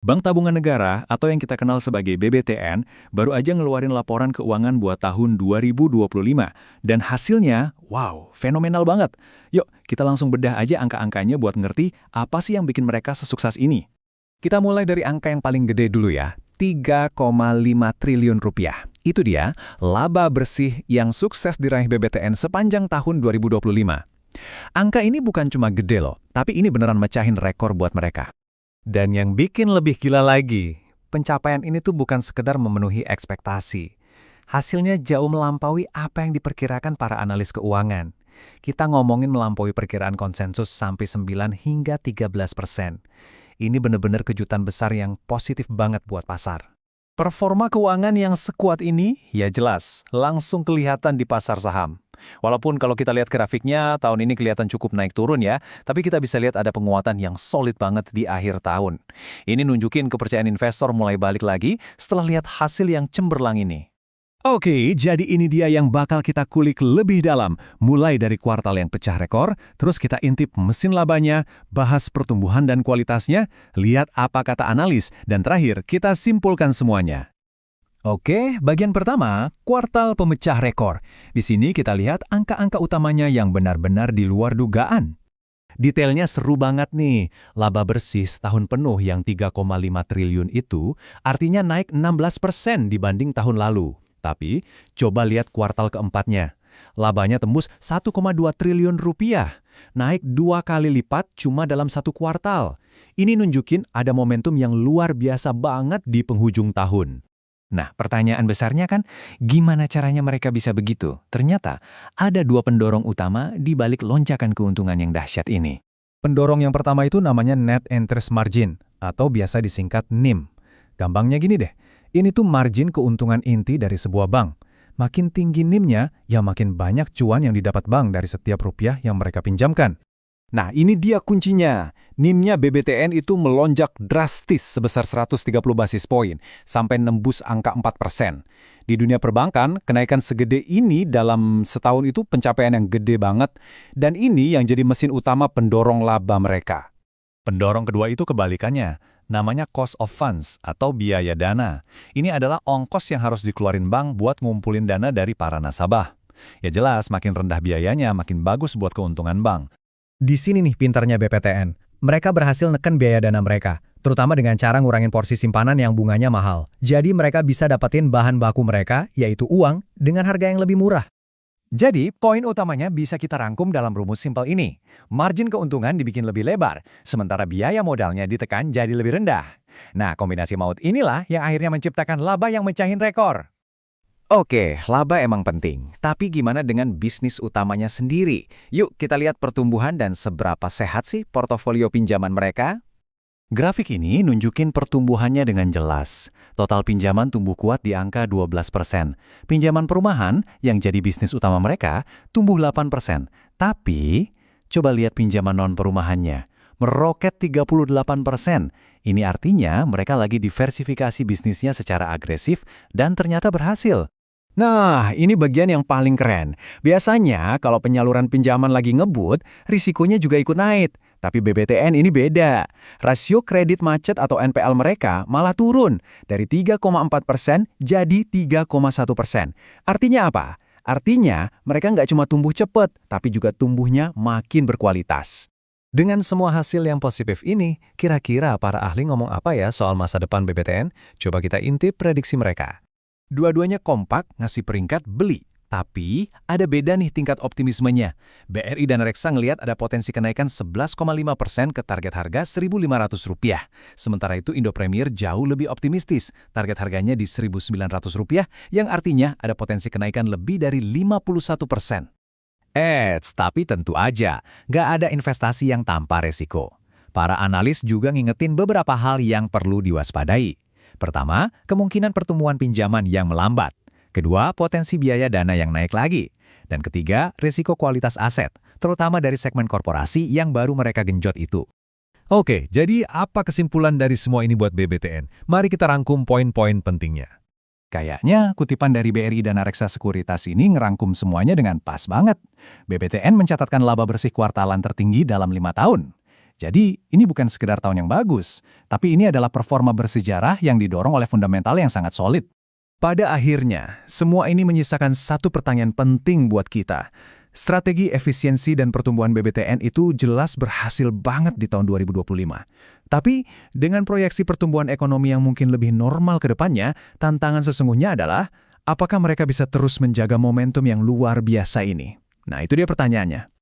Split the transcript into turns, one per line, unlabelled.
Bank Tabungan Negara atau yang kita kenal sebagai BBTN baru aja ngeluarin laporan keuangan buat tahun 2025 dan hasilnya, wow, fenomenal banget. Yuk, kita langsung bedah aja angka-angkanya buat ngerti apa sih yang bikin mereka sesukses ini. Kita mulai dari angka yang paling gede dulu ya, 3,5 triliun rupiah. Itu dia, laba bersih yang sukses diraih BBTN sepanjang tahun 2025. Angka ini bukan cuma gede loh, tapi ini beneran mecahin rekor buat mereka. Dan yang bikin lebih gila lagi, pencapaian ini tuh bukan sekedar memenuhi ekspektasi. Hasilnya jauh melampaui apa yang diperkirakan para analis keuangan. Kita ngomongin melampaui perkiraan konsensus sampai 9 hingga 13%. Ini benar-benar kejutan besar yang positif banget buat pasar. Performa keuangan yang sekuat ini, ya jelas, langsung kelihatan di pasar saham. Walaupun kalau kita lihat grafiknya, tahun ini kelihatan cukup naik turun ya, tapi kita bisa lihat ada penguatan yang solid banget di akhir tahun. Ini nunjukin kepercayaan investor mulai balik lagi setelah lihat hasil yang cemerlang ini. Oke, jadi ini dia yang bakal kita kulik lebih dalam, mulai dari kuartal yang pecah rekor, terus kita intip mesin labanya, bahas pertumbuhan dan kualitasnya, lihat apa kata analis, dan terakhir kita simpulkan semuanya. Oke, bagian pertama, kuartal pemecah rekor. Di sini kita lihat angka-angka utamanya yang benar-benar di luar dugaan. Detailnya seru banget nih. Laba bersih setahun penuh yang 3,5 triliun itu artinya naik 16% dibanding tahun lalu. Tapi, coba lihat kuartal keempatnya. Labanya tembus 1,2 triliun rupiah. Naik 2 kali lipat cuma dalam satu kuartal. Ini nunjukin ada momentum yang luar biasa banget di penghujung tahun. Nah, pertanyaan besarnya kan, gimana caranya mereka bisa begitu? Ternyata, ada dua pendorong utama di balik lonjakan keuntungan yang dahsyat ini. Pendorong yang pertama itu namanya Net Interest Margin, atau biasa disingkat NIM. Gampangnya gini deh, ini tuh margin keuntungan inti dari sebuah bank. Makin tinggi NIM-nya, ya makin banyak cuan yang didapat bank dari setiap rupiah yang mereka pinjamkan. Nah, ini dia kuncinya. NIM-nya BBTN itu melonjak drastis sebesar 130 basis poin, sampai nembus angka 4%. Di dunia perbankan, kenaikan segede ini dalam setahun itu pencapaian yang gede banget, dan ini yang jadi mesin utama pendorong laba mereka. Pendorong kedua itu kebalikannya, namanya cost of funds atau biaya dana. Ini adalah ongkos yang harus dikeluarin bank buat ngumpulin dana dari para nasabah. Ya jelas, makin rendah biayanya, makin bagus buat keuntungan bank. Di sini nih pintarnya BPTN. Mereka berhasil neken biaya dana mereka, terutama dengan cara ngurangin porsi simpanan yang bunganya mahal. Jadi mereka bisa dapetin bahan baku mereka, yaitu uang, dengan harga yang lebih murah. Jadi, poin utamanya bisa kita rangkum dalam rumus simpel ini. Margin keuntungan dibikin lebih lebar, sementara biaya modalnya ditekan jadi lebih rendah. Nah, kombinasi maut inilah yang akhirnya menciptakan laba yang mecahin rekor. Oke, laba emang penting, tapi gimana dengan bisnis utamanya sendiri? Yuk kita lihat pertumbuhan dan seberapa sehat sih portofolio pinjaman mereka? Grafik ini nunjukin pertumbuhannya dengan jelas. Total pinjaman tumbuh kuat di angka 12%. Pinjaman perumahan, yang jadi bisnis utama mereka, tumbuh 8%. Tapi, coba lihat pinjaman non-perumahannya. Meroket 38%. Ini artinya mereka lagi diversifikasi bisnisnya secara agresif dan ternyata berhasil. Nah, ini bagian yang paling keren. Biasanya, kalau penyaluran pinjaman lagi ngebut, risikonya juga ikut naik. Tapi BBTN ini beda. Rasio kredit macet atau NPL mereka malah turun dari 3,4% jadi 3,1%. Artinya apa? Artinya, mereka nggak cuma tumbuh cepat, tapi juga tumbuhnya makin berkualitas. Dengan semua hasil yang positif ini, kira-kira para ahli ngomong apa ya soal masa depan BBTN? Coba kita intip prediksi mereka. Dua-duanya kompak ngasih peringkat beli. Tapi ada beda nih tingkat optimismenya. BRI dan Reksa ngelihat ada potensi kenaikan 11,5% ke target harga Rp1.500. Sementara itu Indo Premier jauh lebih optimistis. Target harganya di Rp1.900, yang artinya ada potensi kenaikan lebih dari 51%. Tapi tentu aja, nggak ada investasi yang tanpa resiko. Para analis juga ngingetin beberapa hal yang perlu diwaspadai. Pertama, kemungkinan pertumbuhan pinjaman yang melambat. Kedua, potensi biaya dana yang naik lagi. Dan ketiga, risiko kualitas aset, terutama dari segmen korporasi yang baru mereka genjot itu. Oke, jadi apa kesimpulan dari semua ini buat BBTN? Mari kita rangkum poin-poin pentingnya. Kayaknya kutipan dari BRI dan Reksa Sekuritas ini ngerangkum semuanya dengan pas banget. BBTN mencatatkan laba bersih kuartalan tertinggi dalam 5 tahun.
Jadi, ini bukan sekedar tahun yang bagus, tapi ini adalah performa bersejarah yang didorong oleh fundamental yang sangat solid.
Pada akhirnya, semua ini menyisakan satu pertanyaan penting buat kita. Strategi efisiensi dan pertumbuhan BBTN itu jelas berhasil banget di tahun 2025. Tapi, dengan proyeksi pertumbuhan ekonomi yang mungkin lebih normal ke depannya, tantangan sesungguhnya adalah, apakah mereka bisa terus menjaga momentum yang luar biasa ini? Nah, itu dia pertanyaannya.